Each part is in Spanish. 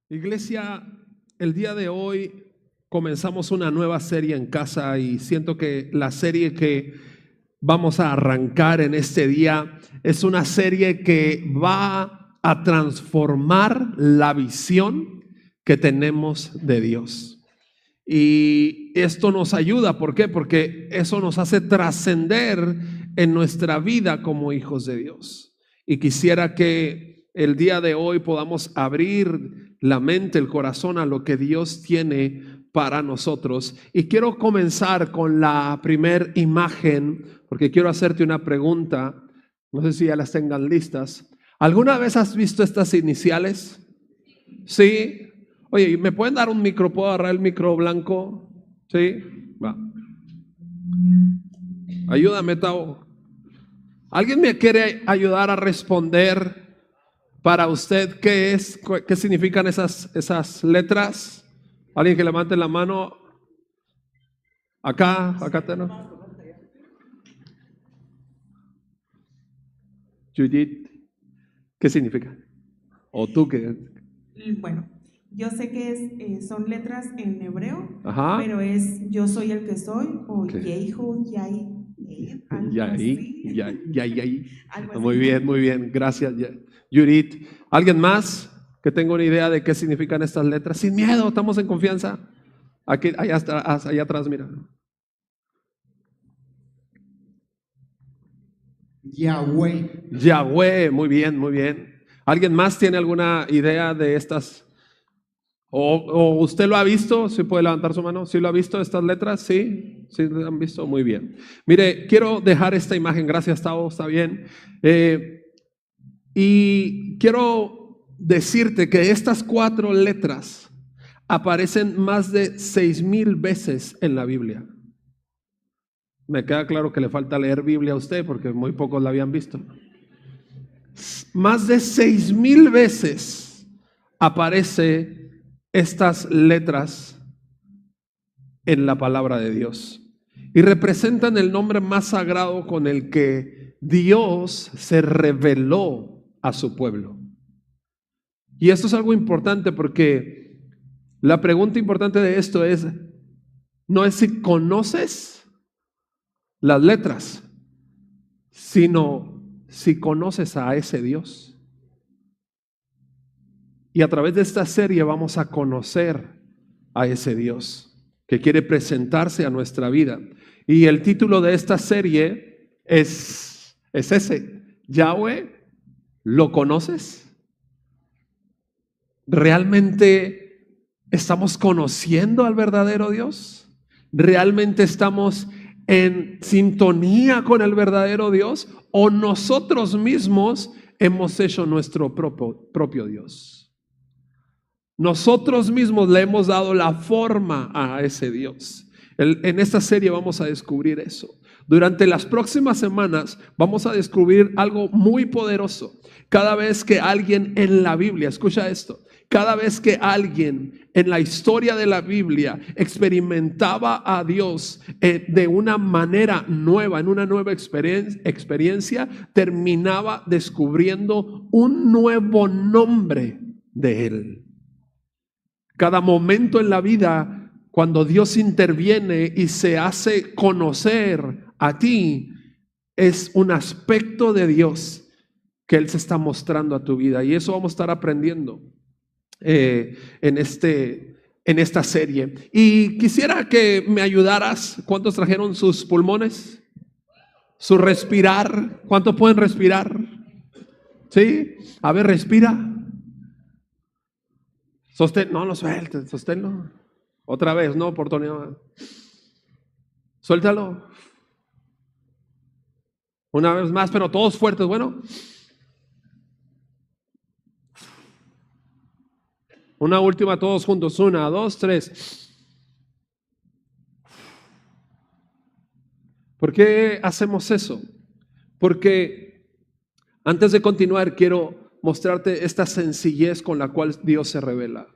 Iglesia, el día de hoy comenzamos una nueva serie en casa y siento que la serie que vamos a arrancar en este día es una serie que va a transformar la visión que tenemos de Dios. Y esto nos ayuda, ¿por qué? Porque eso nos hace trascender en nuestra vida como hijos de Dios. Y quisiera que el día de hoy podamos abrir la mente, el corazón a lo que Dios tiene para nosotros. Y quiero comenzar con la primer imagen, porque quiero hacerte una pregunta. No sé si ya las tengan listas. ¿Alguna vez has visto estas iniciales? Sí. Oye, ¿me pueden dar un micro? ¿Puedo agarrar el micro blanco? Sí. Va. Ayúdame, Tao. ¿Alguien me quiere ayudar a responder para usted qué significan esas letras? ¿Alguien que levante la mano? Acá tenemos. Judith, ¿qué significa? ¿O tú qué? Bueno, yo sé que son letras en hebreo, Ajá. pero es yo soy el que soy, o Okay. Yehu, Yai, algo así. Algo así. Muy bien, gracias, Judith. ¿Alguien más que tenga una idea de qué significan estas letras? Sin miedo, estamos en confianza. Aquí, allá atrás, mira. Yahweh. Yahweh, muy bien, muy bien. ¿Alguien más tiene alguna idea de estas? ¿O usted lo ha visto? ¿Sí puede levantar su mano? ¿Sí lo ha visto estas letras? ¿Sí? ¿Sí lo han visto? Muy bien. Mire, quiero dejar esta imagen. Gracias, Tao, está bien. Y quiero decirte que estas 4 letras aparecen más de 6,000 veces en la Biblia. Me queda claro que le falta leer Biblia a usted porque muy pocos la habían visto. Más de 6,000 veces aparece estas letras en la palabra de Dios y representan el nombre más sagrado con el que Dios se reveló a su pueblo. Y esto es algo importante porque la pregunta importante de esto no es si conoces las letras, sino si conoces a ese Dios. Y a través de esta serie vamos a conocer a ese Dios que quiere presentarse a nuestra vida. Y el título de esta serie es ese: Yahweh, ¿lo conoces? ¿Realmente estamos conociendo al verdadero Dios? ¿Realmente estamos en sintonía con el verdadero Dios? ¿O nosotros mismos hemos hecho nuestro propio Dios? Nosotros mismos le hemos dado la forma a ese Dios. En esta serie vamos a descubrir eso. Durante las próximas semanas vamos a descubrir algo muy poderoso. Cada vez que alguien en la Biblia, escucha esto, cada vez que alguien en la historia de la Biblia experimentaba a Dios de una manera nueva, en una nueva experiencia, terminaba descubriendo un nuevo nombre de Él. Cada momento en la vida, cuando Dios interviene y se hace conocer a ti, es un aspecto de Dios que Él se está mostrando a tu vida. Y eso vamos a estar aprendiendo en esta serie. Y quisiera que me ayudaras. ¿Cuántos trajeron sus pulmones? Su respirar. ¿Cuántos pueden respirar? ¿Sí? A ver, respira. No lo sueltes, sosténlo. Otra vez, no, oportunidad. Suéltalo. Una vez más, pero todos fuertes, bueno. Una última, todos juntos. 1, 2, 3. ¿Por qué hacemos eso? Porque antes de continuar, quiero mostrarte esta sencillez con la cual Dios se revela.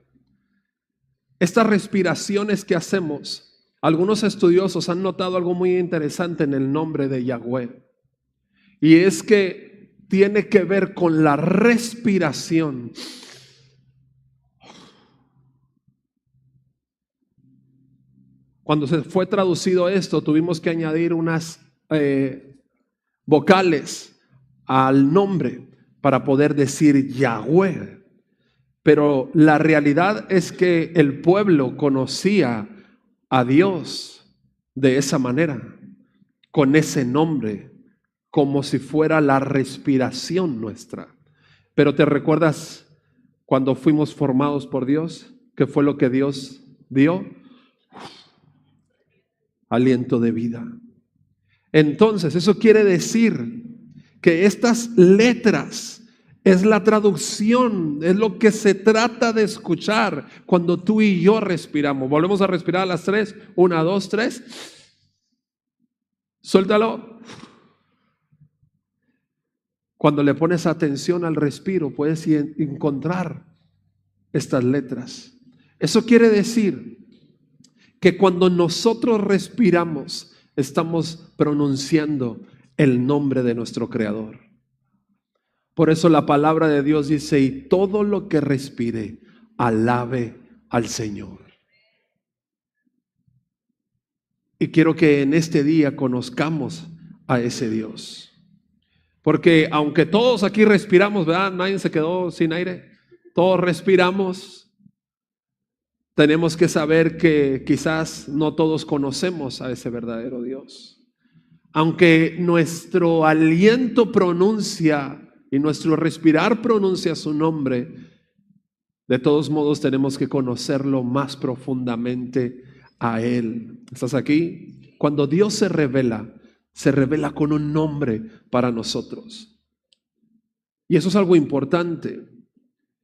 Estas respiraciones que hacemos, algunos estudiosos han notado algo muy interesante en el nombre de Yahweh. Y es que tiene que ver con la respiración. cuando se fue traducido esto, tuvimos que añadir unas vocales al nombre para poder decir Yahweh. Pero la realidad es que el pueblo conocía a Dios de esa manera, con ese nombre, como si fuera la respiración nuestra. Pero ¿te recuerdas cuando fuimos formados por Dios? ¿Qué fue lo que Dios dio? Aliento de vida. Entonces, eso quiere decir que estas letras es la traducción, es lo que se trata de escuchar cuando tú y yo respiramos. Volvemos a respirar a las 3. 1, 2, 3. Suéltalo. Cuando le pones atención al respiro, puedes encontrar estas letras. Eso quiere decir que cuando nosotros respiramos, estamos pronunciando el nombre de nuestro Creador. Por eso la palabra de Dios dice: y todo lo que respire, alabe al Señor. Y quiero que en este día conozcamos a ese Dios. Porque aunque todos aquí respiramos, ¿verdad? Nadie se quedó sin aire. Todos respiramos. Tenemos que saber que quizás no todos conocemos a ese verdadero Dios. Aunque nuestro aliento pronuncia y nuestro respirar pronuncia su nombre, de todos modos tenemos que conocerlo más profundamente a Él. ¿Estás aquí? Cuando Dios se revela con un nombre para nosotros. Y eso es algo importante.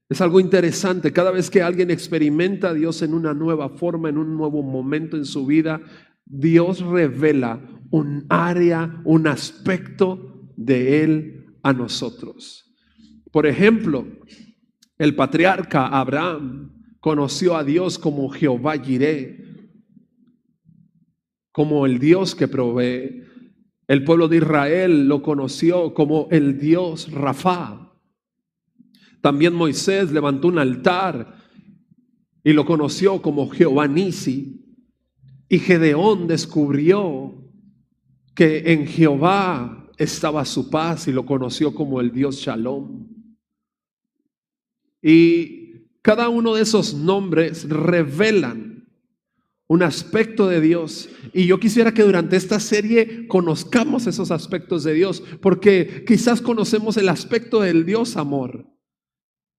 Es algo interesante. Cada vez que alguien experimenta a Dios en una nueva forma, en un nuevo momento en su vida, Dios revela un área, un aspecto de Él a nosotros. Por ejemplo, el patriarca Abraham conoció a Dios como Jehová Jireh, como el Dios que provee. El pueblo de Israel lo conoció como el Dios Rafa. También Moisés levantó un altar y lo conoció como Jehová Nisi. Y Gedeón descubrió que en Jehová estaba su paz y lo conoció como el Dios Shalom. Y cada uno de esos nombres revelan un aspecto de Dios. Y yo quisiera que durante esta serie conozcamos esos aspectos de Dios, porque quizás conocemos el aspecto del Dios amor,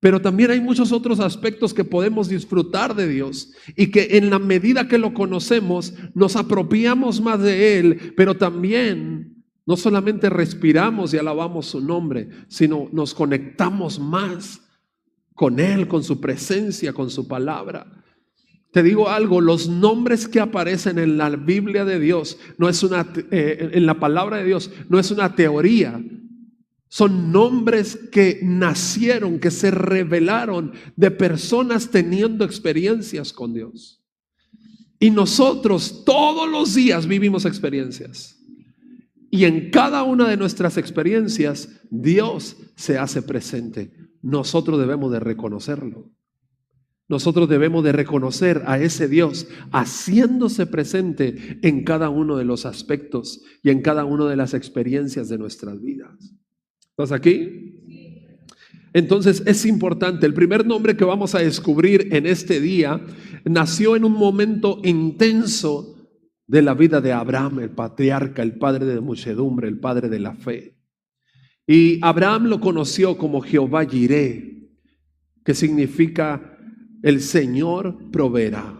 pero también hay muchos otros aspectos que podemos disfrutar de Dios y que en la medida que lo conocemos nos apropiamos más de Él, pero también no solamente respiramos y alabamos su nombre, sino nos conectamos más con Él, con su presencia, con su palabra. Te digo algo, los nombres que aparecen en la Biblia de Dios, en la palabra de Dios, no es una teoría. Son nombres que nacieron, que se revelaron de personas teniendo experiencias con Dios. Y nosotros todos los días vivimos experiencias. Y en cada una de nuestras experiencias, Dios se hace presente. Nosotros debemos de reconocerlo. Nosotros debemos de reconocer a ese Dios haciéndose presente en cada uno de los aspectos y en cada una de las experiencias de nuestras vidas. ¿Estás aquí? Entonces es importante. El primer nombre que vamos a descubrir en este día nació en un momento intenso de la vida de Abraham, el patriarca, el padre de muchedumbre, el padre de la fe. Y Abraham lo conoció como Jehová Jireh, que significa el Señor proveerá.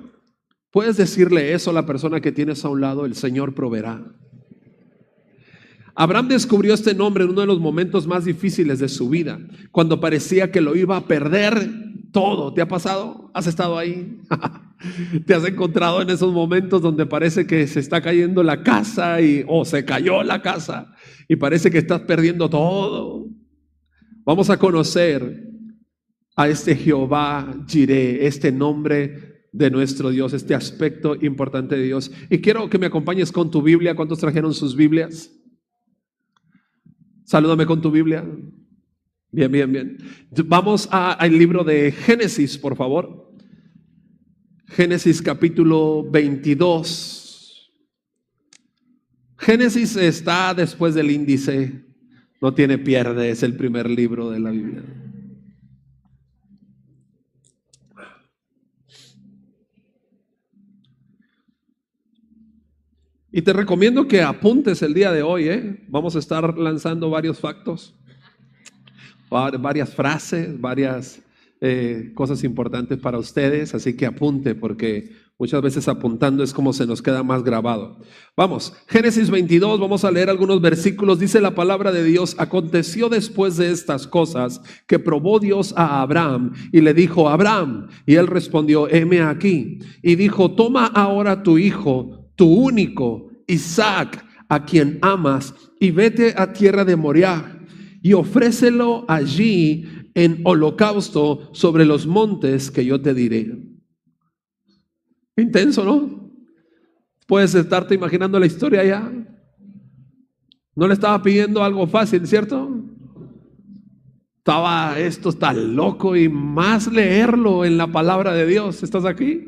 ¿Puedes decirle eso a la persona que tienes a un lado? El Señor proveerá. Abraham descubrió este nombre en uno de los momentos más difíciles de su vida, cuando parecía que lo iba a perder todo. ¿Te ha pasado? ¿Has estado ahí? ¿Te has encontrado en esos momentos donde parece que se está cayendo la casa o se cayó la casa y parece que estás perdiendo todo? Vamos a conocer a este Jehová Jireh, este nombre de nuestro Dios, este aspecto importante de Dios. Y quiero que me acompañes con tu Biblia. ¿Cuántos trajeron sus Biblias? Salúdame con tu Biblia. Bien, bien, bien. Vamos al libro de Génesis, por favor. Génesis capítulo 22. Génesis está después del índice, no tiene pierde, es el primer libro de la Biblia. Y te recomiendo que apuntes el día de hoy, ¿eh? Vamos a estar lanzando varios factos, varias frases, varias cosas importantes para ustedes, así que apunte porque muchas veces apuntando es como se nos queda más grabado. Vamos, Génesis 22, vamos a leer algunos versículos. Dice la palabra de Dios: aconteció después de estas cosas que probó Dios a Abraham y le dijo: Abraham, y él respondió: heme aquí. Y dijo: toma ahora tu hijo, tu único, Isaac, a quien amas, y vete a tierra de Moriah y ofrécelo allí en holocausto sobre los montes que yo te diré. Intenso, ¿no? Puedes estarte imaginando la historia ya. No le estaba pidiendo algo fácil, ¿cierto? Esto está loco, y más leerlo en la palabra de Dios. ¿Estás aquí?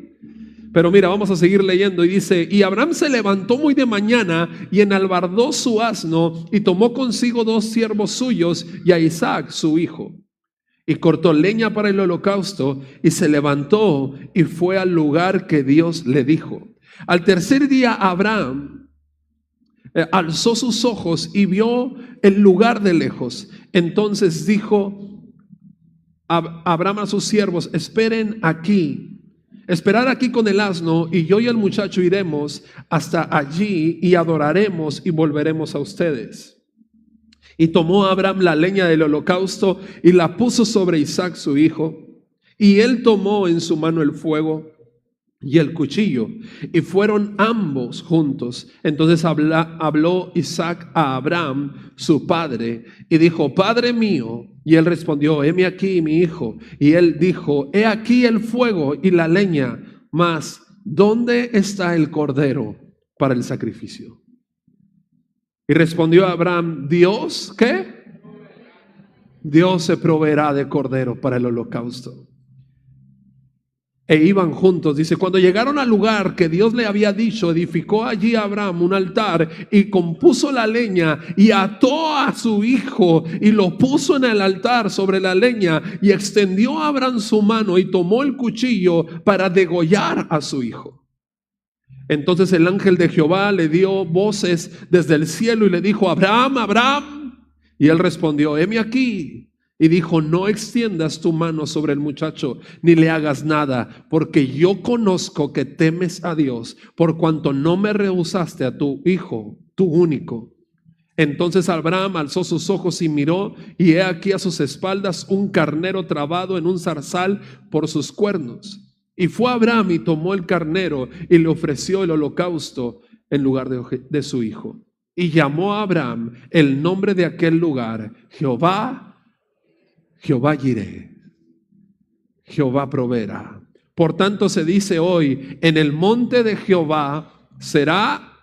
Pero mira, vamos a seguir leyendo y dice: y Abraham se levantó muy de mañana y enalbardó su asno y tomó consigo 2 siervos suyos y a Isaac su hijo. Y cortó leña para el holocausto y se levantó y fue al lugar que Dios le dijo. Al tercer día Abraham alzó sus ojos y vio el lugar de lejos. Entonces dijo Abraham a sus siervos: esperar aquí con el asno, y yo y el muchacho iremos hasta allí y adoraremos y volveremos a ustedes. Y tomó Abraham la leña del holocausto y la puso sobre Isaac su hijo, y él tomó en su mano el fuego y el cuchillo, y fueron ambos juntos. Entonces habló Isaac a Abraham su padre y dijo: Padre mío. Y él respondió: heme aquí, mi hijo. Y él dijo: he aquí el fuego y la leña, mas ¿dónde está el cordero para el sacrificio? Y respondió Abraham: Dios, ¿qué? Dios se proveerá de cordero para el holocausto. E iban juntos, dice: cuando llegaron al lugar que Dios le había dicho, edificó allí Abraham un altar y compuso la leña y ató a su hijo y lo puso en el altar sobre la leña, y extendió a Abraham su mano y tomó el cuchillo para degollar a su hijo. Entonces el ángel de Jehová le dio voces desde el cielo y le dijo: Abraham, Abraham. Y él respondió: heme aquí. Y dijo: no extiendas tu mano sobre el muchacho, ni le hagas nada, porque yo conozco que temes a Dios, por cuanto no me rehusaste a tu hijo, tu único. Entonces Abraham alzó sus ojos y miró, y he aquí a sus espaldas un carnero trabado en un zarzal por sus cuernos. Y fue Abraham y tomó el carnero y le ofreció el holocausto en lugar de su hijo. Y llamó a Abraham el nombre de aquel lugar: Jehová Jireh, Jehová proveerá. Por tanto se dice hoy: en el monte de Jehová será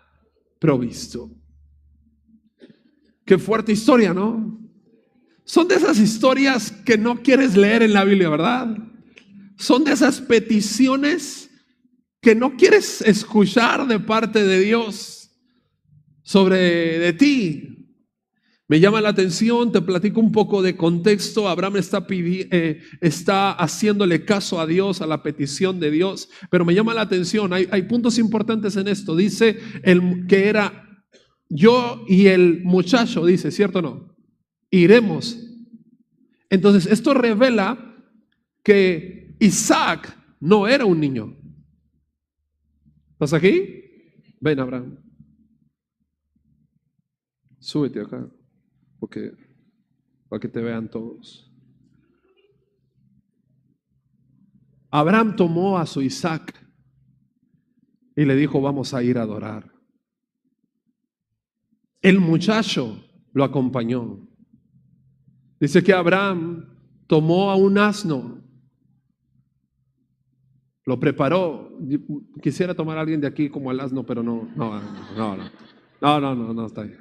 provisto. Qué fuerte historia, ¿no? Son de esas historias que no quieres leer en la Biblia, ¿verdad? Son de esas peticiones que no quieres escuchar de parte de Dios de ti. Me llama la atención, te platico un poco de contexto. Abraham está haciéndole caso a Dios, a la petición de Dios, pero me llama la atención, hay puntos importantes en esto. Dice que era yo y el muchacho, dice, ¿cierto o no? Iremos. Entonces esto revela que Isaac no era un niño. ¿Estás aquí? Ven, Abraham. Súbete acá, porque para que te vean todos. Abraham tomó a su Isaac y le dijo: vamos a ir a adorar. El muchacho lo acompañó. Dice que Abraham tomó a un asno, lo preparó. Quisiera tomar a alguien de aquí como el asno, pero no está bien.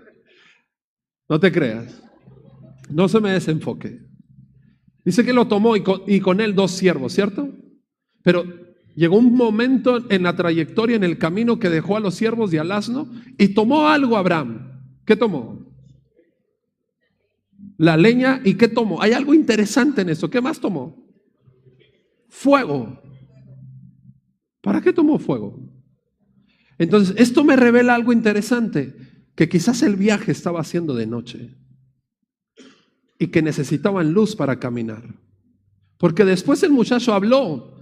No te creas, no se me desenfoque. Dice que lo tomó y con él 2 siervos, ¿cierto? Pero llegó un momento en la trayectoria, en el camino, que dejó a los siervos y al asno y tomó algo Abraham. ¿Qué tomó? La leña. ¿Y qué tomó? Hay algo interesante en eso. ¿Qué más tomó? Fuego. ¿Para qué tomó fuego? Entonces, esto me revela algo interesante, que quizás el viaje estaba haciendo de noche y que necesitaban luz para caminar. Porque después el muchacho habló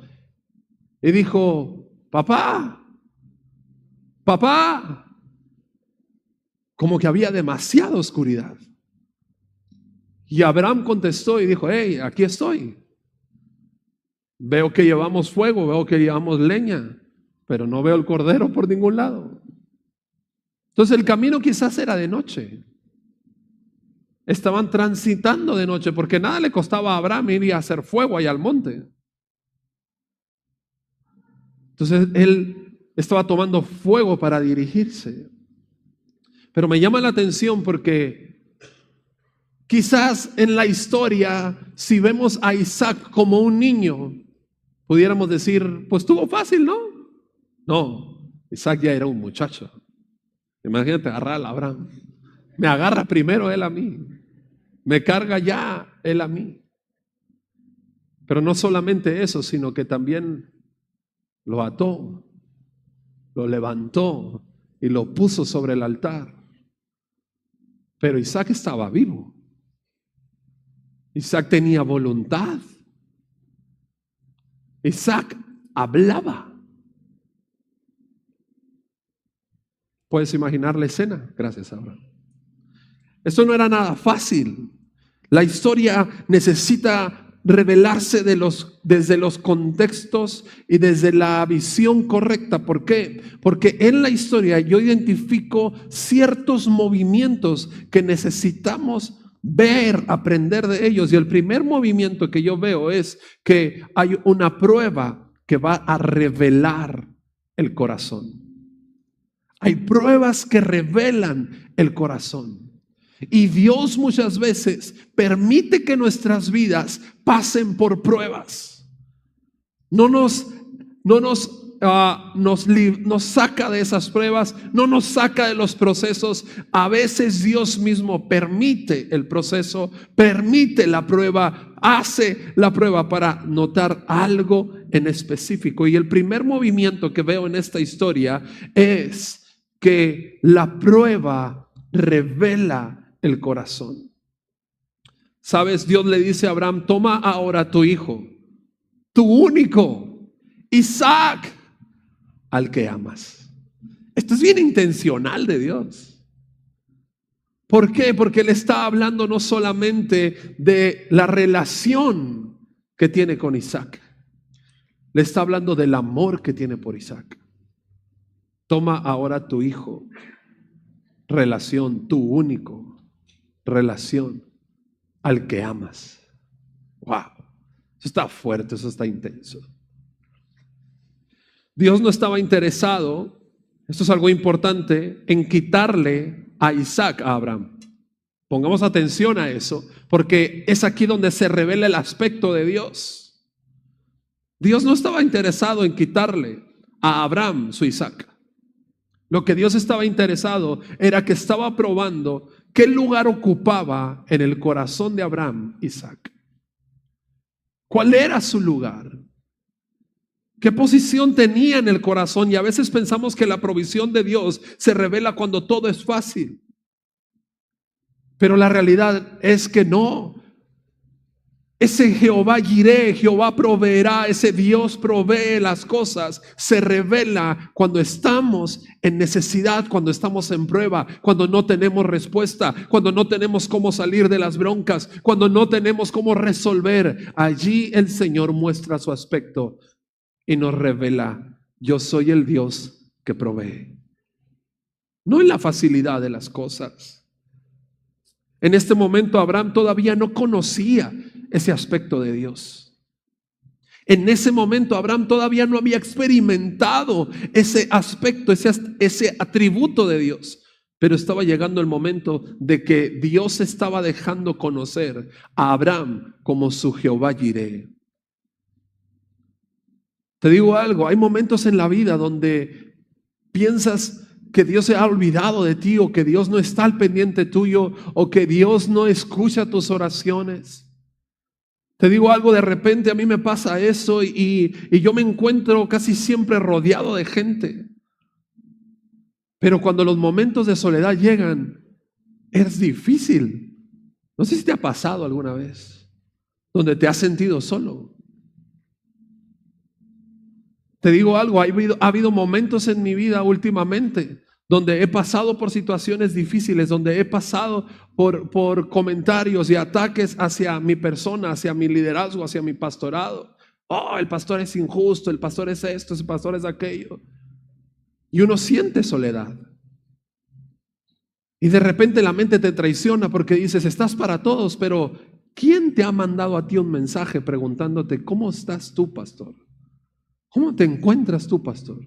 y dijo: papá, papá. Como que había demasiada oscuridad. Y Abraham contestó y dijo: hey, aquí estoy. Veo que llevamos fuego, veo que llevamos leña, pero no veo el cordero por ningún lado. Entonces el camino quizás era de noche. Estaban transitando de noche, porque nada le costaba a Abraham ir a hacer fuego allá al monte. Entonces él estaba tomando fuego para dirigirse. Pero me llama la atención porque quizás en la historia, si vemos a Isaac como un niño, pudiéramos decir: pues estuvo fácil, ¿no? No, Isaac ya era un muchacho. Imagínate agarrar a Abraham. Me agarra primero él a mí. Me carga ya él a mí. Pero no solamente eso, sino que también lo ató, lo levantó y lo puso sobre el altar. Pero Isaac estaba vivo. Isaac tenía voluntad. Isaac hablaba. ¿Puedes imaginar la escena? Gracias, Abraham. Esto no era nada fácil. La historia necesita revelarse desde los contextos y desde la visión correcta. ¿Por qué? Porque en la historia yo identifico ciertos movimientos que necesitamos ver, aprender de ellos. Y el primer movimiento que yo veo es que hay una prueba que va a revelar el corazón. Hay pruebas que revelan el corazón. Y Dios muchas veces permite que nuestras vidas pasen por pruebas. No nos saca de esas pruebas, no nos saca de los procesos. A veces Dios mismo permite el proceso, permite la prueba, hace la prueba para notar algo en específico. Y el primer movimiento que veo en esta historia es que la prueba revela el corazón. ¿Sabes? Dios le dice a Abraham: toma ahora tu hijo, tu único, Isaac, al que amas. Esto es bien intencional de Dios. ¿Por qué? Porque Él está hablando no solamente de la relación que tiene con Isaac, le está hablando del amor que tiene por Isaac. Toma ahora tu hijo, relación, tu único, relación, al que amas. Wow, eso está fuerte, eso está intenso. Dios no estaba interesado, esto es algo importante, en quitarle a Isaac a Abraham. Pongamos atención a eso, porque es aquí donde se revela el aspecto de Dios. Dios no estaba interesado en quitarle a Abraham su Isaac. Lo que Dios estaba interesado era que estaba probando qué lugar ocupaba en el corazón de Abraham Isaac. ¿Cuál era su lugar? ¿Qué posición tenía en el corazón? Y a veces pensamos que la provisión de Dios se revela cuando todo es fácil. Pero la realidad es que no. Ese Jehová Jireh, Jehová proveerá, ese Dios provee las cosas, se revela cuando estamos en necesidad, cuando estamos en prueba, cuando no tenemos respuesta, cuando no tenemos cómo salir de las broncas, cuando no tenemos cómo resolver. Allí el Señor muestra su aspecto y nos revela: yo soy el Dios que provee. No en la facilidad de las cosas. En este momento Abraham todavía no conocía ese aspecto de Dios. En ese momento Abraham todavía no había experimentado ese aspecto, ese atributo de Dios. Pero estaba llegando el momento de que Dios estaba dejando conocer a Abraham como su Jehová Jireh. Te digo algo, hay momentos en la vida donde piensas que Dios se ha olvidado de ti, o que Dios no está al pendiente tuyo, o que Dios no escucha tus oraciones. Te digo algo, de repente a mí me pasa eso y yo me encuentro casi siempre rodeado de gente. Pero cuando los momentos de soledad llegan, es difícil. No sé si te ha pasado alguna vez, donde te has sentido solo. Te digo algo, ha habido momentos en mi vida últimamente donde he pasado por situaciones difíciles, donde he pasado por comentarios y ataques hacia mi persona, hacia mi liderazgo, hacia mi pastorado. Oh, el pastor es injusto, el pastor es esto, el pastor es aquello. Y uno siente soledad. Y de repente la mente te traiciona porque dices, estás para todos, pero ¿quién te ha mandado a ti un mensaje preguntándote, ¿cómo estás tú, pastor? ¿Cómo te encuentras tú, pastor?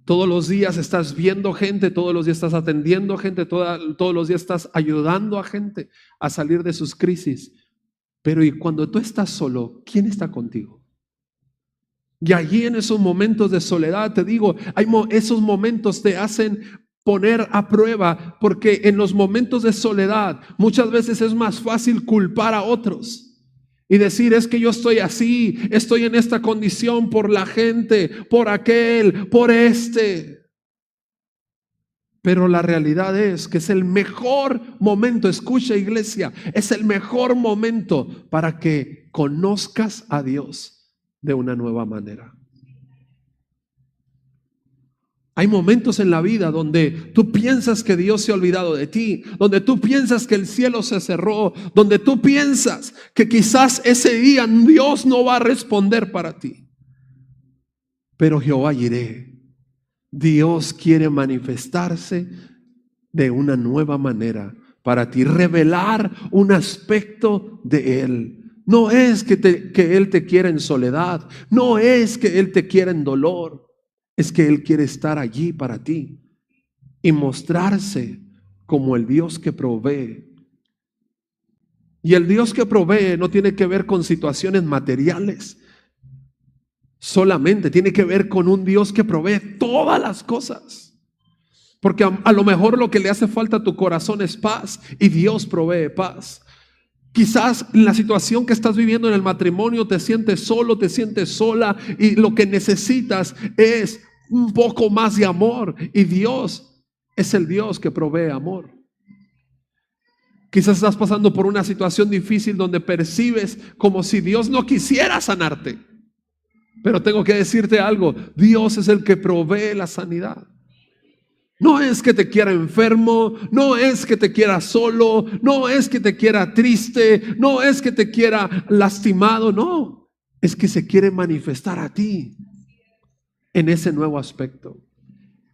Todos los días estás viendo gente, todos los días estás atendiendo gente, todos los días estás ayudando a gente a salir de sus crisis. Pero y cuando tú estás solo, ¿quién está contigo? Y allí en esos momentos de soledad, te digo, esos momentos te hacen poner a prueba, porque en los momentos de soledad muchas veces es más fácil culpar a otros. Y decir, es que yo estoy así, estoy en esta condición por la gente, por aquel, por este. Pero la realidad es que es el mejor momento, escucha iglesia, es el mejor momento para que conozcas a Dios de una nueva manera. Hay momentos en la vida donde tú piensas que Dios se ha olvidado de ti, donde tú piensas que el cielo se cerró, donde tú piensas que quizás ese día Dios no va a responder para ti. Pero Jehová Jireh, Dios quiere manifestarse de una nueva manera para ti, revelar un aspecto de Él. No es que Él te quiera en soledad, no es que Él te quiera en dolor. Es que Él quiere estar allí para ti y mostrarse como el Dios que provee. Y el Dios que provee no tiene que ver con situaciones materiales solamente, tiene que ver con un Dios que provee todas las cosas. Porque a lo mejor lo que le hace falta a tu corazón es paz, y Dios provee paz. Quizás en la situación que estás viviendo en el matrimonio te sientes solo, te sientes sola, y lo que necesitas es un poco más de amor, y Dios es el Dios que provee amor. Quizás estás pasando por una situación difícil donde percibes como si Dios no quisiera sanarte, pero tengo que decirte algo, Dios es el que provee la sanidad. No es que te quiera enfermo, no es que te quiera solo, no es que te quiera triste, no es que te quiera lastimado, no, es que se quiere manifestar a ti en ese nuevo aspecto.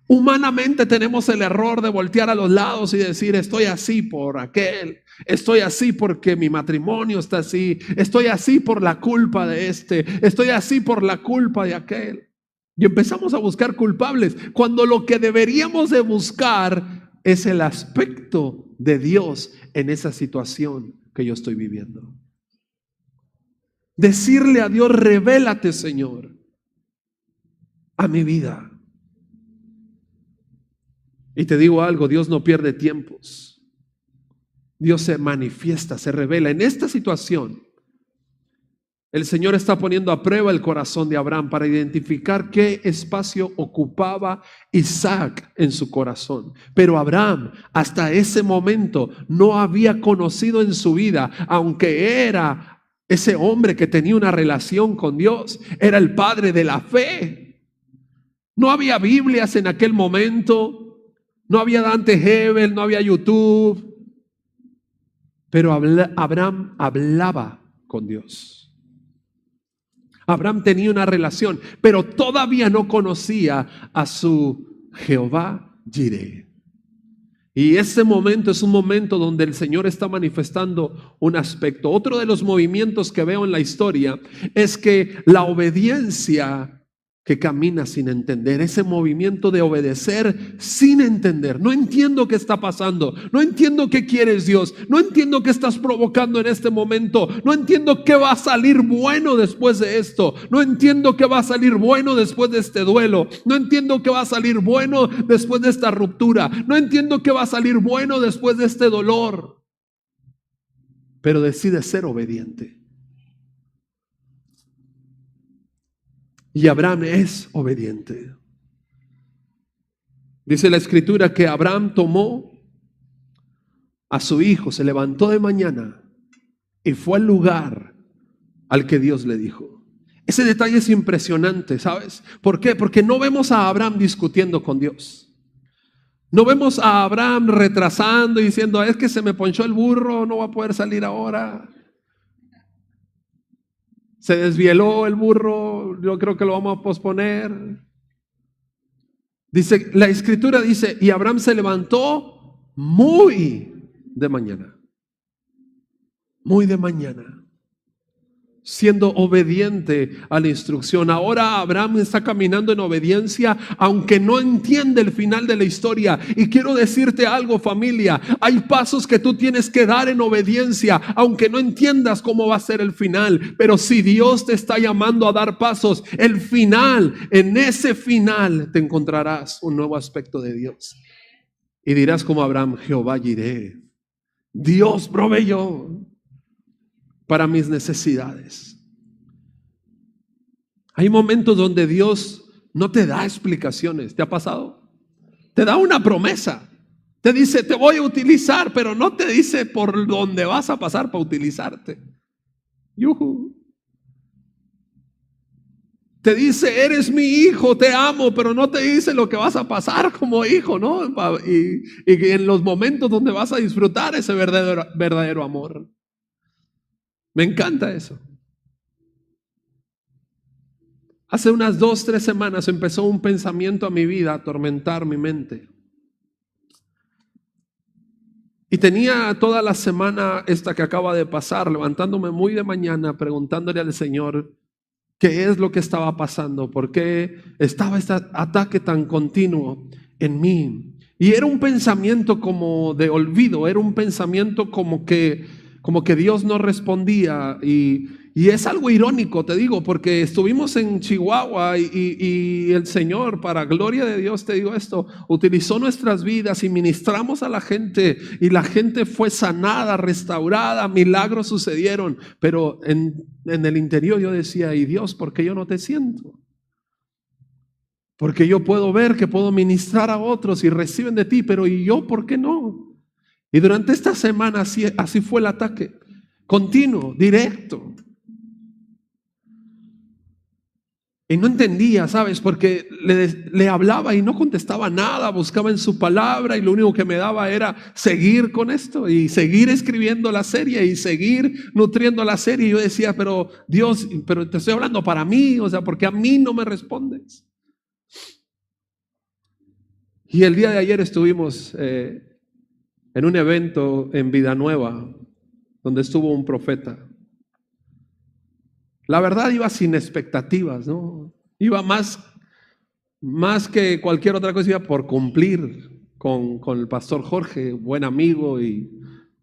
Humanamente tenemos el error de voltear a los lados y decir, estoy así por aquel, estoy así porque mi matrimonio está así, estoy así por la culpa de este, estoy así por la culpa de aquel. Y empezamos a buscar culpables, cuando lo que deberíamos de buscar es el aspecto de Dios en esa situación que yo estoy viviendo. Decirle a Dios, revélate, Señor, a mi vida. Y te digo algo, Dios no pierde tiempos. Dios se manifiesta, se revela. En esta situación, el Señor está poniendo a prueba el corazón de Abraham para identificar qué espacio ocupaba Isaac en su corazón. Pero Abraham hasta ese momento no había conocido en su vida, aunque era ese hombre que tenía una relación con Dios, era el padre de la fe. No había Biblias en aquel momento, no había Dante Hebel, no había YouTube, pero Abraham hablaba con Dios. Abraham tenía una relación, pero todavía no conocía a su Jehová Jireh. Y ese momento es un momento donde el Señor está manifestando un aspecto. Otro de los movimientos que veo en la historia es que la obediencia que camina sin entender, ese movimiento de obedecer sin entender. No entiendo qué está pasando, no entiendo qué quieres, Dios, no entiendo qué estás provocando en este momento, no entiendo qué va a salir bueno después de esto, no entiendo qué va a salir bueno después de este duelo, no entiendo qué va a salir bueno después de esta ruptura, no entiendo qué va a salir bueno después de este dolor, pero decide ser obediente. Y Abraham es obediente. Dice la escritura que Abraham tomó a su hijo, se levantó de mañana y fue al lugar al que Dios le dijo. Ese detalle es impresionante, ¿sabes? ¿Por qué? Porque no vemos a Abraham discutiendo con Dios. No vemos a Abraham retrasando y diciendo, es que se me ponchó el burro, no va a poder salir ahora. Se desvieló el burro, yo creo que lo vamos a posponer. Dice, la escritura dice, y Abraham se levantó muy de mañana. Muy de mañana. Siendo obediente a la instrucción. Ahora Abraham está caminando en obediencia, aunque no entiende el final de la historia. Y quiero decirte algo, familia, hay pasos que tú tienes que dar en obediencia, aunque no entiendas cómo va a ser el final. Pero si Dios te está llamando a dar pasos, el final, en ese final te encontrarás un nuevo aspecto de Dios. Y dirás como Abraham, Jehová Jireh, Dios proveyó para mis necesidades. Hay momentos donde Dios no te da explicaciones. ¿Te ha pasado? Te da una promesa. Te dice, te voy a utilizar, pero no te dice por dónde vas a pasar para utilizarte. Yuhu. Te dice, eres mi hijo, te amo, pero no te dice lo que vas a pasar como hijo, ¿no? Y en los momentos donde vas a disfrutar ese verdadero amor. Me encanta eso. Hace unas 2-3 semanas empezó un pensamiento a mi vida a atormentar mi mente. Y tenía toda la semana esta que acaba de pasar, levantándome muy de mañana, preguntándole al Señor qué es lo que estaba pasando, por qué estaba este ataque tan continuo en mí. Y era un pensamiento como de olvido, era un pensamiento como que Dios no respondía. Y es algo irónico, te digo, porque estuvimos en Chihuahua y el Señor, para gloria de Dios, te digo esto, utilizó nuestras vidas y ministramos a la gente y la gente fue sanada, restaurada, milagros sucedieron, pero en el interior yo decía, y Dios, ¿por qué yo no te siento? Porque yo puedo ver que puedo ministrar a otros y reciben de ti, pero ¿y yo por qué no? Y durante esta semana así fue el ataque, continuo, directo. Y no entendía, ¿sabes? Porque le hablaba y no contestaba nada, buscaba en su palabra y lo único que me daba era seguir con esto y seguir escribiendo la serie y seguir nutriendo la serie. Y yo decía, pero Dios, pero te estoy hablando para mí, o sea, ¿por qué a mí no me respondes? Y el día de ayer estuvimos en un evento en Vida Nueva, donde estuvo un profeta. La verdad iba sin expectativas, ¿no? Iba más que cualquier otra cosa, iba por cumplir con el pastor Jorge, buen amigo, y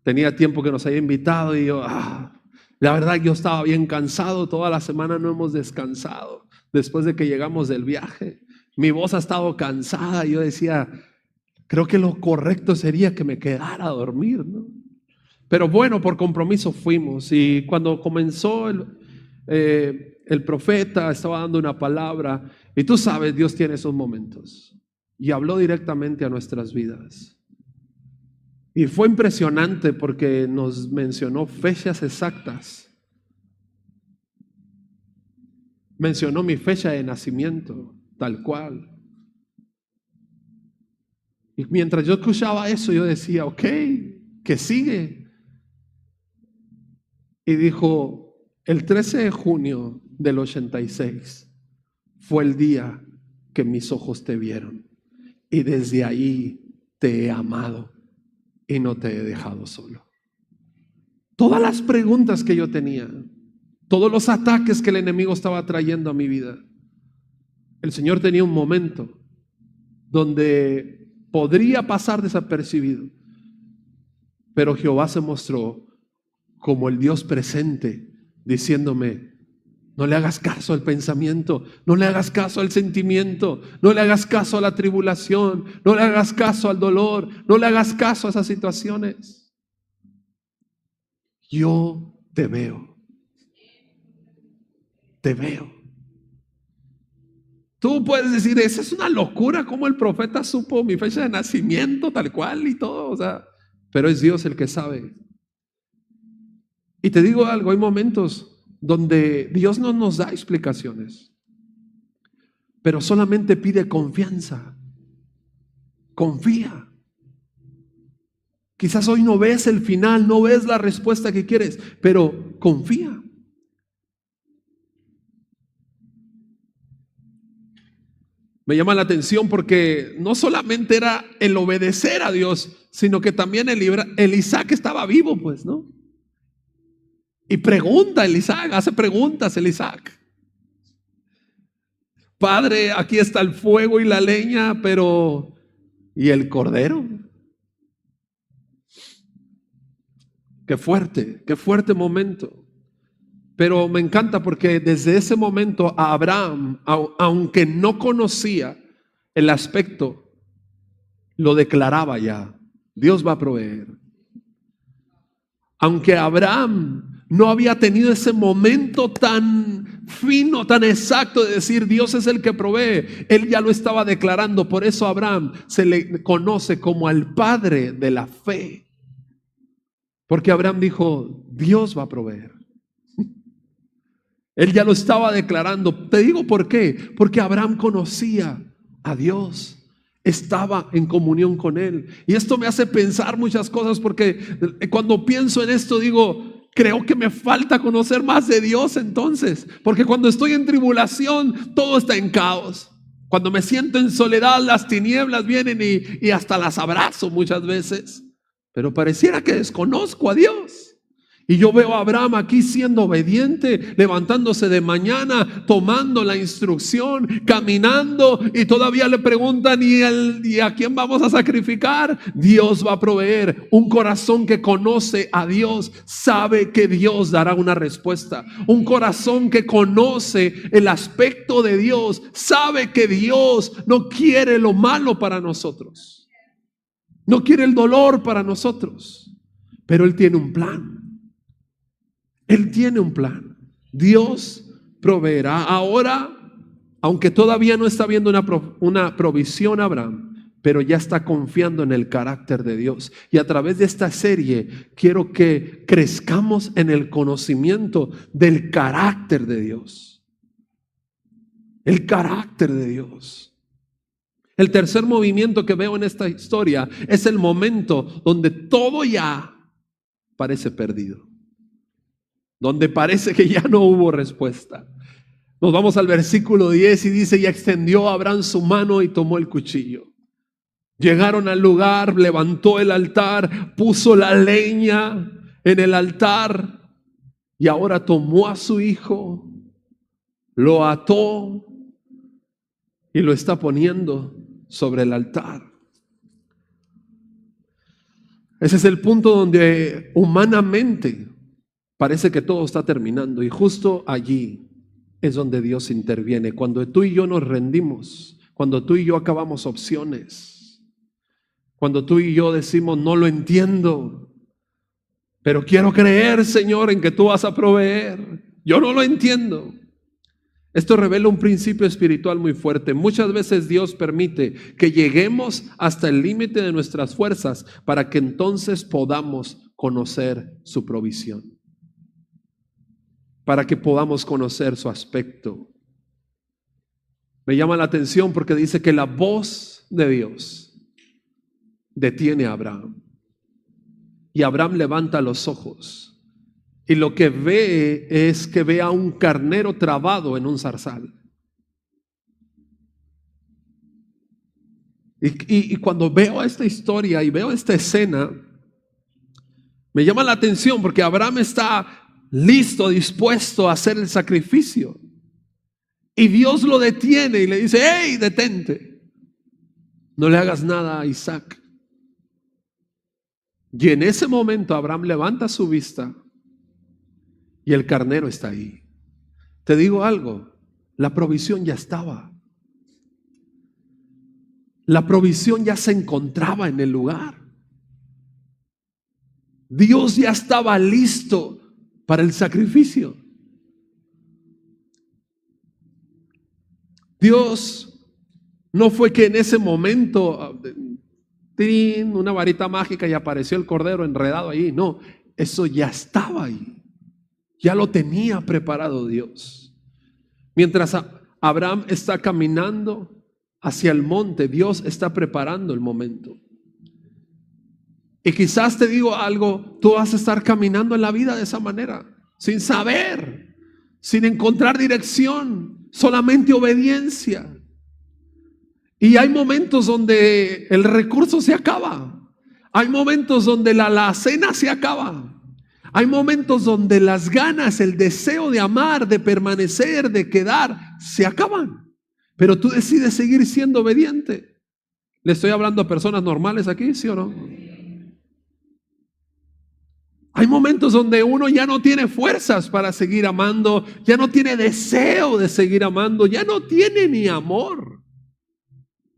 tenía tiempo que nos había invitado y yo, la verdad yo estaba bien cansado, toda la semana no hemos descansado después de que llegamos del viaje. Mi voz ha estado cansada y yo decía, creo que lo correcto sería que me quedara a dormir, ¿no? Pero bueno, por compromiso fuimos y cuando comenzó el profeta estaba dando una palabra y tú sabes, Dios tiene esos momentos y habló directamente a nuestras vidas y fue impresionante porque nos mencionó fechas exactas, mencionó mi fecha de nacimiento tal cual, y mientras yo escuchaba eso yo decía, ok, ¿qué sigue? Y dijo, el 13 de junio del 86 fue el día que mis ojos te vieron y desde ahí te he amado y no te he dejado solo. Todas las preguntas que yo tenía, todos los ataques que el enemigo estaba trayendo a mi vida, el Señor tenía un momento donde podría pasar desapercibido, pero Jehová se mostró como el Dios presente, diciéndome: no le hagas caso al pensamiento, no le hagas caso al sentimiento, no le hagas caso a la tribulación, no le hagas caso al dolor, no le hagas caso a esas situaciones. Yo te veo. Te veo. Tú puedes decir, esa es una locura, como el profeta supo mi fecha de nacimiento, tal cual y todo, o sea, pero es Dios el que sabe. Y te digo algo, hay momentos donde Dios no nos da explicaciones, pero solamente pide confianza. Confía. Quizás hoy no ves el final, no ves la respuesta que quieres, pero confía. Me llama la atención porque no solamente era el obedecer a Dios, sino que también el Isaac estaba vivo, pues, ¿no? Y pregunta el Isaac, hace preguntas el Isaac. Padre, aquí está el fuego y la leña, pero ¿y el cordero? Qué fuerte momento. Pero me encanta porque desde ese momento a Abraham, aunque no conocía el aspecto, lo declaraba ya: Dios va a proveer. Aunque Abraham no había tenido ese momento tan fino, tan exacto de decir Dios es el que provee, él ya lo estaba declarando. Por eso a Abraham se le conoce como el padre de la fe, porque Abraham dijo: Dios va a proveer. Él ya lo estaba declarando. Te digo por qué. Porque Abraham conocía a Dios, estaba en comunión con Él. Y esto me hace pensar muchas cosas, porque cuando pienso en esto digo, creo que me falta conocer más de Dios entonces. Porque cuando estoy en tribulación, todo está en caos. Cuando me siento en soledad, las tinieblas vienen y hasta las abrazo muchas veces. Pero pareciera que desconozco a Dios. Y yo veo a Abraham aquí siendo obediente, levantándose de mañana, tomando la instrucción, caminando, y todavía le preguntan: ¿y a quién vamos a sacrificar? Dios va a proveer. Un corazón que conoce a Dios sabe que Dios dará una respuesta. Un corazón que conoce el aspecto de Dios sabe que Dios no quiere lo malo para nosotros, no quiere el dolor para nosotros, pero Él tiene un plan. Él tiene un plan. Dios proveerá. Ahora, aunque todavía no está viendo una provisión Abraham, pero ya está confiando en el carácter de Dios. Y a través de esta serie quiero que crezcamos en el conocimiento del carácter de Dios. El carácter de Dios. El tercer movimiento que veo en esta historia es el momento donde todo ya parece perdido, donde parece que ya no hubo respuesta. Nos vamos al versículo 10 y dice: y extendió Abraham su mano y tomó el cuchillo. Llegaron al lugar, levantó el altar, puso la leña en el altar, y ahora tomó a su hijo, lo ató y lo está poniendo sobre el altar. Ese es el punto donde humanamente parece que todo está terminando, y justo allí es donde Dios interviene. Cuando tú y yo nos rendimos, cuando tú y yo acabamos opciones, cuando tú y yo decimos: no lo entiendo, pero quiero creer, Señor, en que tú vas a proveer. Yo no lo entiendo. Esto revela un principio espiritual muy fuerte. Muchas veces Dios permite que lleguemos hasta el límite de nuestras fuerzas para que entonces podamos conocer su provisión, para que podamos conocer su aspecto. Me llama la atención porque dice que la voz de Dios detiene a Abraham. Y Abraham levanta los ojos. Y lo que ve es que ve a un carnero trabado en un zarzal. Y cuando veo esta historia y veo esta escena, me llama la atención porque Abraham está listo, dispuesto a hacer el sacrificio. Y Dios lo detiene y le dice: hey, detente, no le hagas nada a Isaac. Y en ese momento Abraham levanta su vista y el carnero está ahí. Te digo algo, la provisión ya estaba. La provisión ya se encontraba en el lugar. Dios ya estaba listo para el sacrificio. Dios no fue que en ese momento, una varita mágica y apareció el cordero enredado ahí. No, eso ya estaba ahí. Ya lo tenía preparado Dios. Mientras Abraham está caminando hacia el monte, Dios está preparando el momento. Y quizás te digo algo, tú vas a estar caminando en la vida de esa manera, sin saber, sin encontrar dirección, solamente obediencia. Y hay momentos donde el recurso se acaba. Hay momentos donde la alacena se acaba. Hay momentos donde las ganas, el deseo de amar, de permanecer, de quedar, se acaban. Pero tú decides seguir siendo obediente. ¿Le estoy hablando a personas normales aquí, sí o no? Hay momentos donde uno ya no tiene fuerzas para seguir amando, ya no tiene deseo de seguir amando, ya no tiene ni amor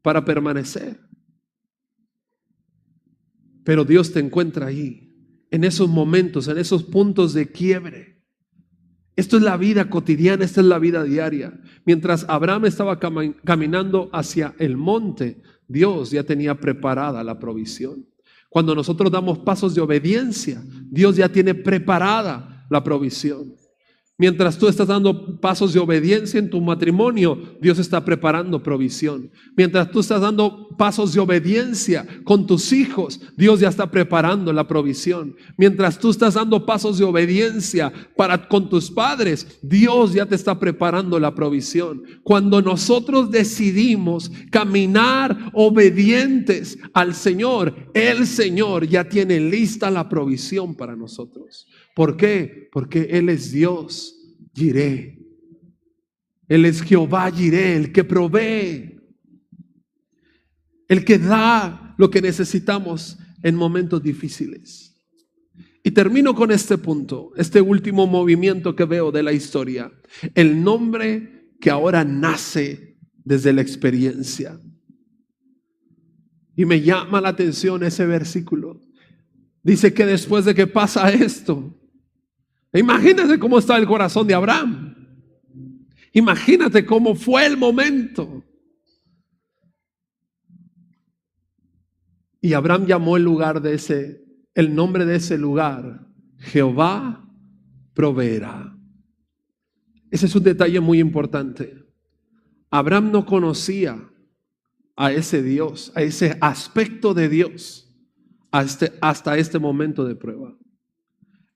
para permanecer. Pero Dios te encuentra ahí, en esos momentos, en esos puntos de quiebre. Esto es la vida cotidiana, esta es la vida diaria. Mientras Abraham estaba caminando hacia el monte, Dios ya tenía preparada la provisión. Cuando nosotros damos pasos de obediencia, Dios ya tiene preparada la provisión. Mientras tú estás dando pasos de obediencia en tu matrimonio, Dios está preparando provisión. Mientras tú estás dando pasos de obediencia con tus hijos, Dios ya está preparando la provisión. Mientras tú estás dando pasos de obediencia con tus padres, Dios ya te está preparando la provisión. Cuando nosotros decidimos caminar obedientes al Señor, el Señor ya tiene lista la provisión para nosotros. ¿Por qué? Porque Él es Dios, Jireh. Él es Jehová Jireh, el que provee, el que da lo que necesitamos en momentos difíciles. Y termino con este punto, este último movimiento que veo de la historia. El nombre que ahora nace desde la experiencia. Y me llama la atención ese versículo. Dice que después de que pasa esto, imagínate cómo está el corazón de Abraham. Imagínate cómo fue el momento. Y Abraham llamó el nombre de ese lugar, Jehová proveerá. Ese es un detalle muy importante. Abraham no conocía a ese Dios, a ese aspecto de Dios, hasta este momento de prueba.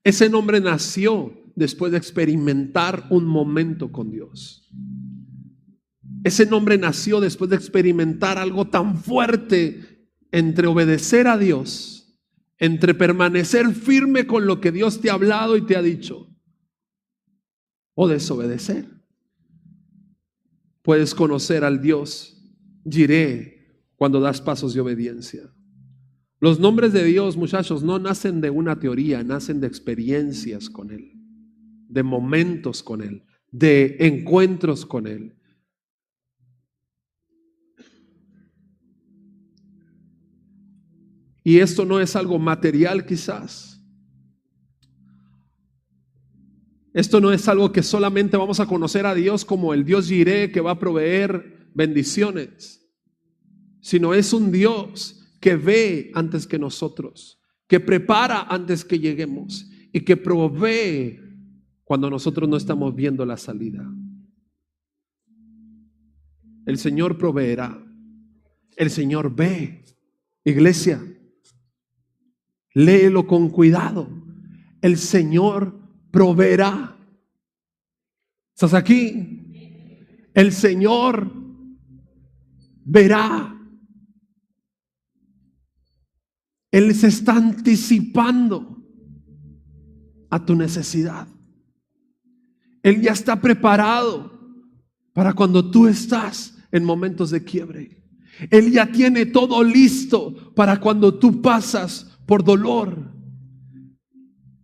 Ese nombre nació después de experimentar un momento con Dios. Ese nombre nació después de experimentar algo tan fuerte entre obedecer a Dios, entre permanecer firme con lo que Dios te ha hablado y te ha dicho, o desobedecer. Puedes conocer al Dios Jireh cuando das pasos de obediencia. Los nombres de Dios, muchachos, no nacen de una teoría, nacen de experiencias con Él, de momentos con Él, de encuentros con Él. Y esto no es algo material quizás. Esto no es algo que solamente vamos a conocer a Dios como el Dios Jireh que va a proveer bendiciones, sino es un Dios que ve antes que nosotros, que prepara antes que lleguemos y que provee cuando nosotros no estamos viendo la salida. El Señor proveerá. El Señor ve. Iglesia, léelo con cuidado. El Señor proveerá. ¿Estás aquí? El Señor verá. Él se está anticipando a tu necesidad. Él ya está preparado para cuando tú estás en momentos de quiebre. Él ya tiene todo listo para cuando tú pasas por dolor.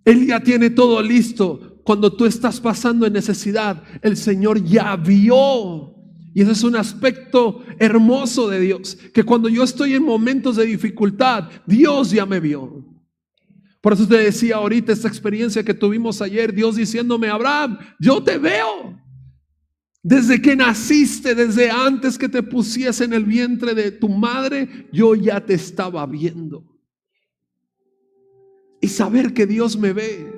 Él ya tiene todo listo cuando tú estás pasando en necesidad. El Señor ya vio. Y ese es un aspecto hermoso de Dios, que cuando yo estoy en momentos de dificultad, Dios ya me vio. Por eso te decía ahorita esta experiencia que tuvimos ayer, Dios diciéndome: Abraham, yo te veo. Desde que naciste, desde antes que te pusiese en el vientre de tu madre, yo ya te estaba viendo. Y saber que Dios me ve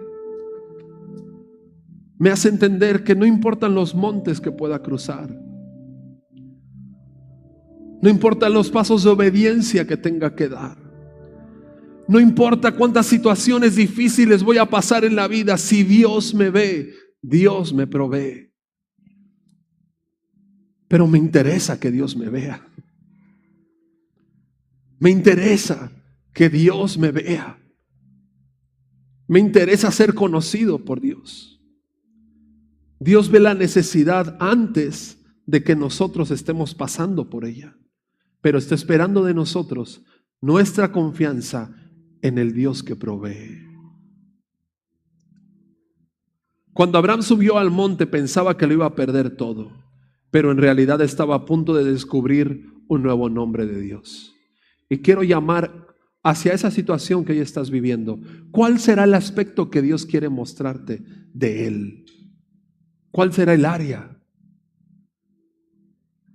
me hace entender que no importan los montes que pueda cruzar, no importan los pasos de obediencia que tenga que dar, no importa cuántas situaciones difíciles voy a pasar en la vida, si Dios me ve, Dios me provee. Pero me interesa que Dios me vea. Me interesa que Dios me vea. Me interesa ser conocido por Dios. Dios ve la necesidad antes de que nosotros estemos pasando por ella, pero está esperando de nosotros nuestra confianza en el Dios que provee. Cuando Abraham subió al monte pensaba que lo iba a perder todo, pero en realidad estaba a punto de descubrir un nuevo nombre de Dios. Y quiero llamar hacia esa situación que hoy estás viviendo. ¿Cuál será el aspecto que Dios quiere mostrarte de Él? ¿Cuál será el área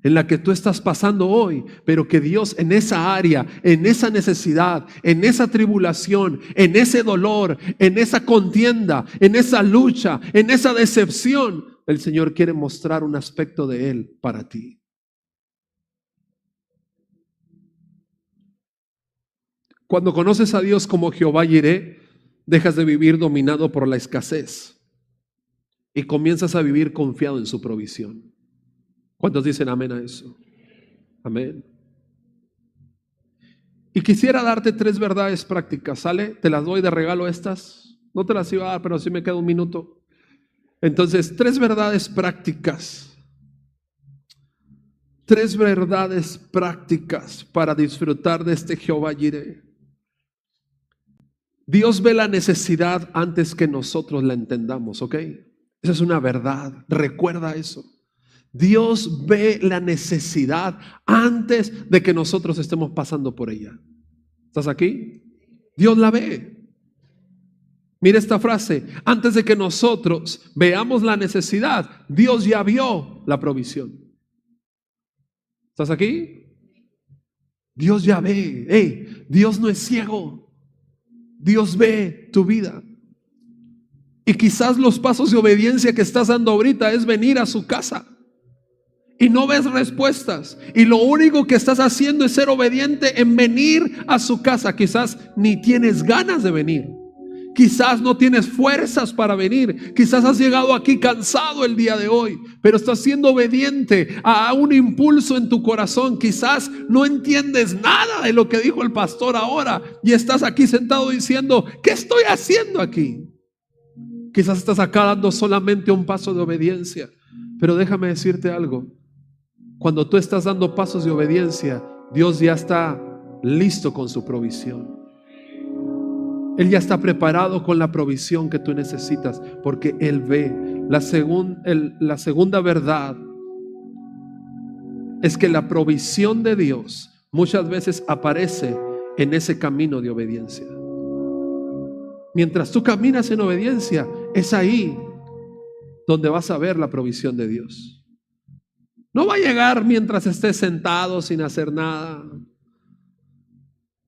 en la que tú estás pasando hoy, pero que Dios en esa área, en esa necesidad, en esa tribulación, en ese dolor, en esa contienda, en esa lucha, en esa decepción, el Señor quiere mostrar un aspecto de Él para ti? Cuando conoces a Dios como Jehová Jireh, dejas de vivir dominado por la escasez y comienzas a vivir confiado en su provisión. ¿Cuántos dicen amén a eso? Amén. Y quisiera darte 3 verdades prácticas, ¿sale? Te las doy de regalo estas. No te las iba a dar, pero sí me queda un minuto. Entonces, 3 verdades prácticas. 3 verdades prácticas para disfrutar de este Jehová Jireh. Dios ve la necesidad antes que nosotros la entendamos, ¿ok? Esa es una verdad. Recuerda eso. Dios ve la necesidad antes de que nosotros estemos pasando por ella. ¿Estás aquí? Dios la ve. Mira esta frase: antes de que nosotros veamos la necesidad, Dios ya vio la provisión. ¿Estás aquí? Dios ya ve. Hey, Dios no es ciego. Dios ve tu vida. Y quizás los pasos de obediencia que estás dando ahorita es venir a su casa y no ves respuestas, y lo único que estás haciendo es ser obediente en venir a su casa. Quizás ni tienes ganas de venir, quizás no tienes fuerzas para venir, quizás has llegado aquí cansado el día de hoy, pero estás siendo obediente a un impulso en tu corazón. Quizás no entiendes nada de lo que dijo el pastor ahora y estás aquí sentado diciendo: ¿qué estoy haciendo aquí? Quizás estás acá dando solamente un paso de obediencia, pero déjame decirte algo: cuando tú estás dando pasos de obediencia, Dios ya está listo con su provisión. Él ya está preparado con la provisión que tú necesitas, porque Él ve. La segunda verdad es que la provisión de Dios muchas veces aparece en ese camino de obediencia. Mientras tú caminas en obediencia, es ahí donde vas a ver la provisión de Dios. No va a llegar mientras estés sentado sin hacer nada.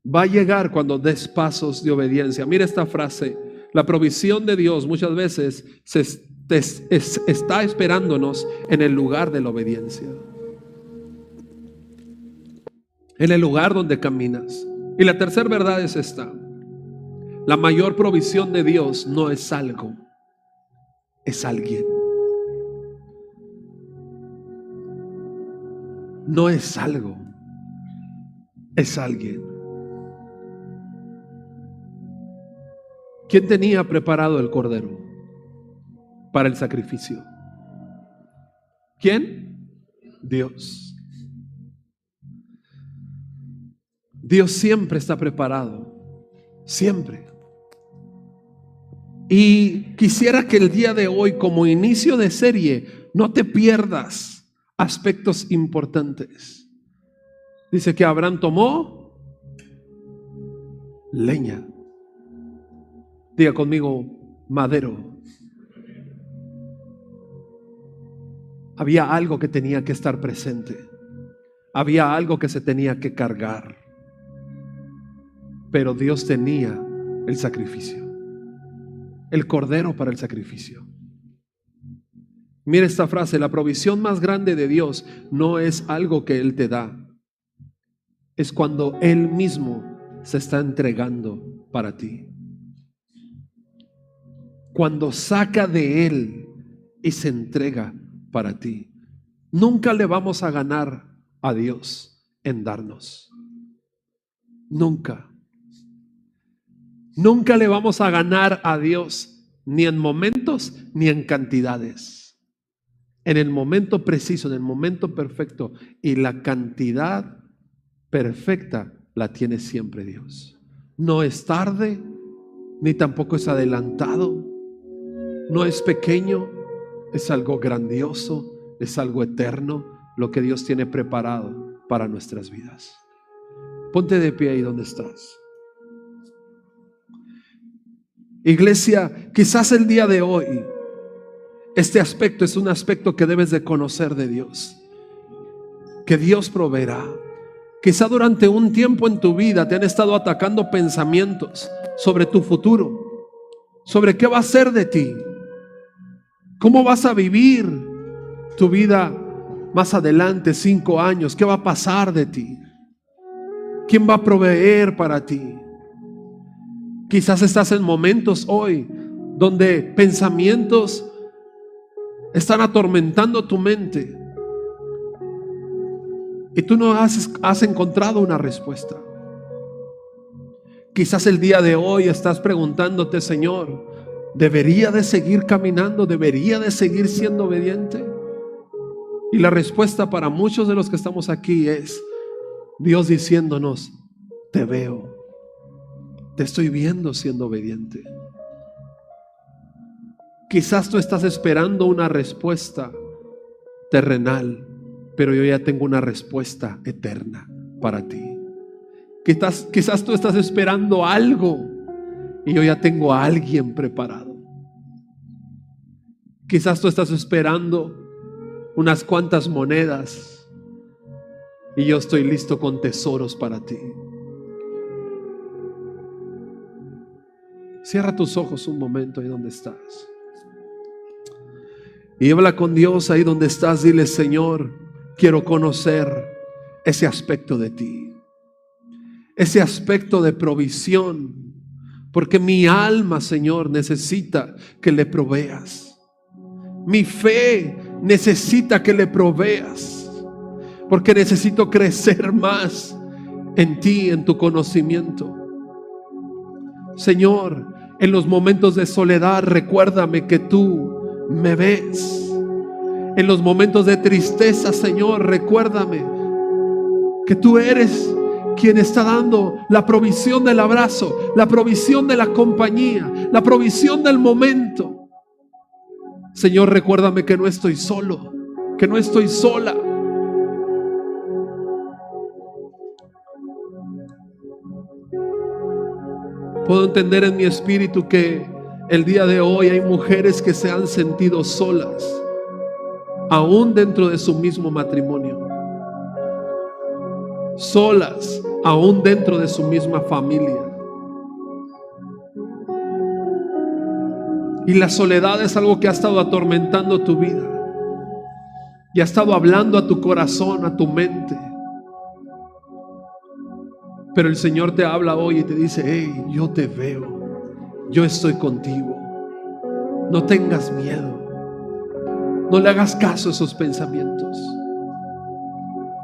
Va a llegar cuando des pasos de obediencia. Mira esta frase: la provisión de Dios muchas veces está esperándonos en el lugar de la obediencia, en el lugar donde caminas. Y la tercera verdad es esta: la mayor provisión de Dios no es algo, es alguien. No es algo, es alguien. ¿Quién tenía preparado el cordero para el sacrificio? ¿Quién? Dios. Dios siempre está preparado, siempre. Y quisiera que el día de hoy, como inicio de serie, no te pierdas aspectos importantes. Dice que Abraham tomó leña. Diga conmigo, madero. Había algo que tenía que estar presente. Había algo que se tenía que cargar. Pero Dios tenía el sacrificio, el cordero para el sacrificio. Mira esta frase: la provisión más grande de Dios no es algo que Él te da, es cuando Él mismo se está entregando para ti. Cuando saca de Él y se entrega para ti. Nunca le vamos a ganar a Dios en darnos. Nunca. Nunca le vamos a ganar a Dios ni en momentos ni en cantidades. En el momento preciso, en el momento perfecto, y la cantidad perfecta la tiene siempre Dios. No es tarde, ni tampoco es adelantado. No es pequeño, es algo grandioso, es algo eterno, lo que Dios tiene preparado para nuestras vidas. Ponte de pie ahí donde estás. Iglesia, quizás el día de hoy este aspecto es un aspecto que debes de conocer de Dios, que Dios proveerá. Quizá durante un tiempo en tu vida te han estado atacando pensamientos sobre tu futuro, sobre qué va a ser de ti, cómo vas a vivir tu vida más adelante, 5 años, qué va a pasar de ti, quién va a proveer para ti. Quizás estás en momentos hoy donde pensamientos están atormentando tu mente y tú no has encontrado una respuesta. Quizás el día de hoy estás preguntándote: Señor, ¿debería de seguir caminando? ¿Debería de seguir siendo obediente? Y la respuesta para muchos de los que estamos aquí es Dios diciéndonos: te veo, te estoy viendo siendo obediente. Quizás tú estás esperando una respuesta terrenal, pero yo ya tengo una respuesta eterna para ti. Quizás tú estás esperando algo y yo ya tengo a alguien preparado. Quizás tú estás esperando unas cuantas monedas y yo estoy listo con tesoros para ti. Cierra tus ojos un momento ahí donde estás y habla con Dios ahí donde estás. Dile: Señor, quiero conocer ese aspecto de ti, ese aspecto de provisión, porque mi alma, Señor, necesita que le proveas. Mi fe necesita que le proveas, porque necesito crecer más en ti, en tu conocimiento. Señor, en los momentos de soledad, recuérdame que tú me ves. En los momentos de tristeza, Señor, recuérdame que tú eres quien está dando la provisión del abrazo, la provisión de la compañía, la provisión del momento. Señor, recuérdame que no estoy solo, que no estoy sola. Puedo entender en mi espíritu que el día de hoy hay mujeres que se han sentido solas, aún dentro de su mismo matrimonio, solas, aún dentro de su misma familia. Y la soledad es algo que ha estado atormentando tu vida y ha estado hablando a tu corazón, a tu mente. Pero el Señor te habla hoy y te dice: hey, yo te veo, yo estoy contigo, no tengas miedo, no le hagas caso a esos pensamientos.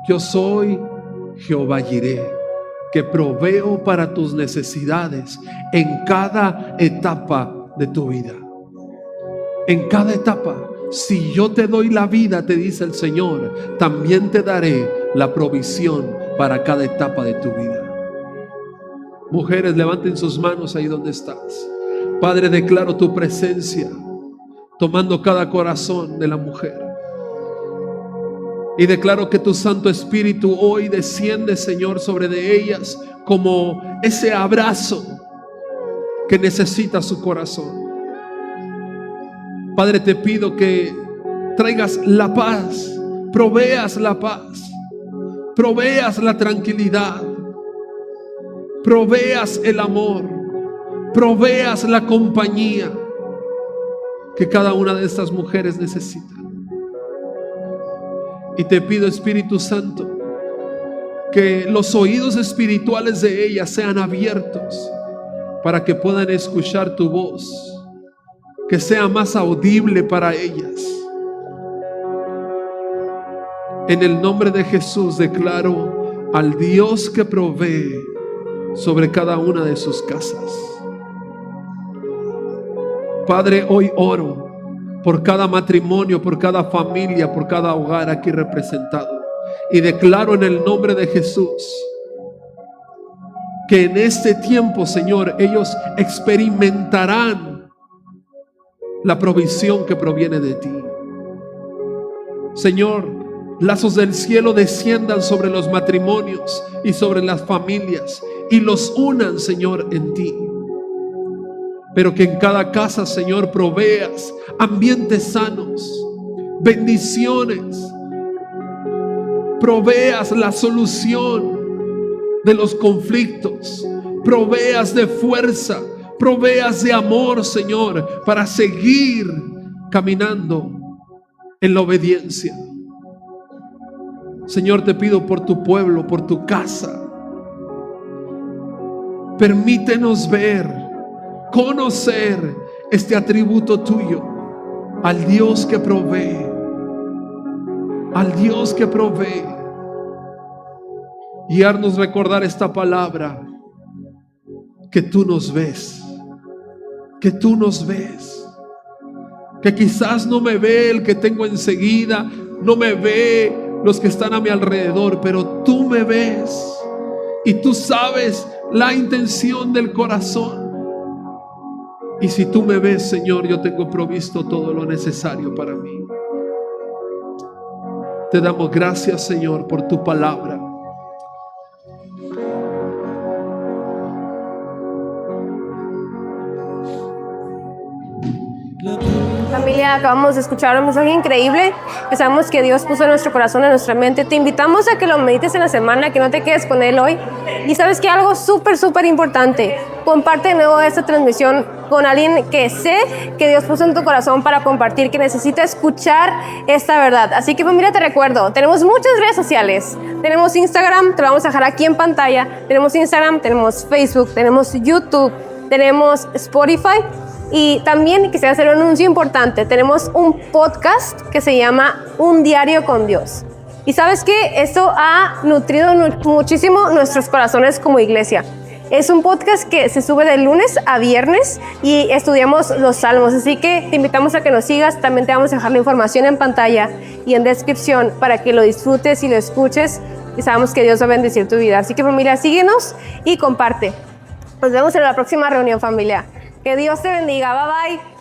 Yo soy Jehová Jireh, que proveo para tus necesidades en cada etapa de tu vida. En cada etapa. Si yo te doy la vida, te dice el Señor, también te daré la provisión para cada etapa de tu vida. Mujeres, levanten sus manos ahí donde estás. Padre, declaro tu presencia, tomando cada corazón de la mujer. Y declaro que tu Santo Espíritu hoy desciende, Señor, sobre de ellas como ese abrazo que necesita su corazón. Padre, te pido que traigas la paz, proveas la paz, proveas la tranquilidad, proveas el amor, proveas la compañía que cada una de estas mujeres necesita. Y te pido, Espíritu Santo, que los oídos espirituales de ellas sean abiertos para que puedan escuchar tu voz, que sea más audible para ellas. En el nombre de Jesús declaro al Dios que provee sobre cada una de sus casas. Padre, hoy oro por cada matrimonio, por cada familia, por cada hogar aquí representado, y declaro en el nombre de Jesús que en este tiempo, Señor, ellos experimentarán la provisión que proviene de ti. Señor, lazos del cielo desciendan sobre los matrimonios y sobre las familias y los unan, Señor, en ti. Pero que en cada casa, Señor, proveas ambientes sanos, bendiciones, proveas la solución de los conflictos, proveas de fuerza, proveas de amor, Señor, para seguir caminando en la obediencia. Señor, te pido por tu pueblo, por tu casa. Permítenos ver, conocer este atributo tuyo, al Dios que provee, al Dios que provee. Y haznos recordar esta palabra, que tú nos ves, que tú nos ves, que quizás no me ve el que tengo enseguida, no me ve los que están a mi alrededor, pero tú me ves y tú sabes la intención del corazón. Y si tú me ves, Señor, yo tengo provisto todo lo necesario para mí. Te damos gracias, Señor, por tu palabra. Familia, acabamos de escuchar un mensaje increíble que sabemos que Dios puso en nuestro corazón, en nuestra mente. Te invitamos a que lo medites en la semana, que no te quedes con él hoy. Y sabes que algo súper importante, comparte de nuevo esta transmisión con alguien que sé que Dios puso en tu corazón para compartir, que necesita escuchar esta verdad. Así que familia, te recuerdo, tenemos muchas redes sociales. Tenemos Instagram, te lo vamos a dejar aquí en pantalla. Tenemos Instagram, tenemos Facebook, tenemos YouTube, tenemos Spotify. Y también quisiera hacer un anuncio importante. Tenemos un podcast que se llama Un Diario con Dios. Y sabes que esto ha nutrido muchísimo nuestros corazones como iglesia. Es un podcast que se sube de lunes a viernes y estudiamos los salmos. Así que te invitamos a que nos sigas. También te vamos a dejar la información en pantalla y en descripción para que lo disfrutes y lo escuches. Y sabemos que Dios va a bendecir tu vida. Así que familia, síguenos y comparte. Nos vemos en la próxima reunión, familia. Que Dios te bendiga. Bye bye.